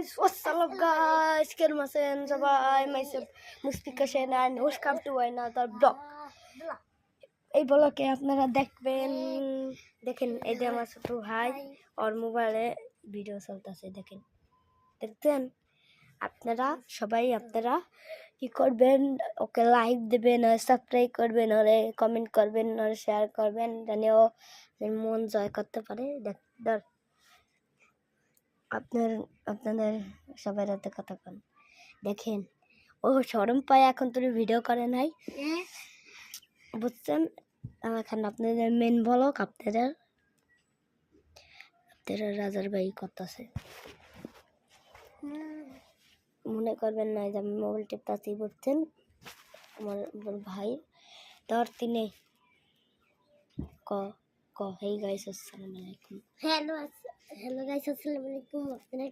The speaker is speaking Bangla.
guys, what's up guys? Kermasen সবাই myself Mushfika Sen and welcome to another vlog. এই ব্লগে আপনারা দেখেন এই যে আমার ছোট ভাই ওর মোবাইলে ভিডিও চলতেছে দেখতেন আপনারা সবাই কি করবেন ওকে লাইক দিবেন আর সাবস্ক্রাইব করবেন আর কমেন্ট করবেন আর শেয়ার করবেন জানি ও মন জয় করতে পারে আপনাদের সবাই রাতে কথা কন দেখেন ও শরম পায় এখন তোর ভিডিও করে নাই বুঝছেন এখন আপনাদের মেন ব্লগ আপনারা রাজার ভাই করতেছে মনে করবেন না যে আমি মোবাইল টিপতেছি বুঝছেন আমার ভাই তোর তিনে ক হেই গাইস আসসালামু আলাইকুম হ্যালো গাইস আসসালামু আলাইকুম আপনারা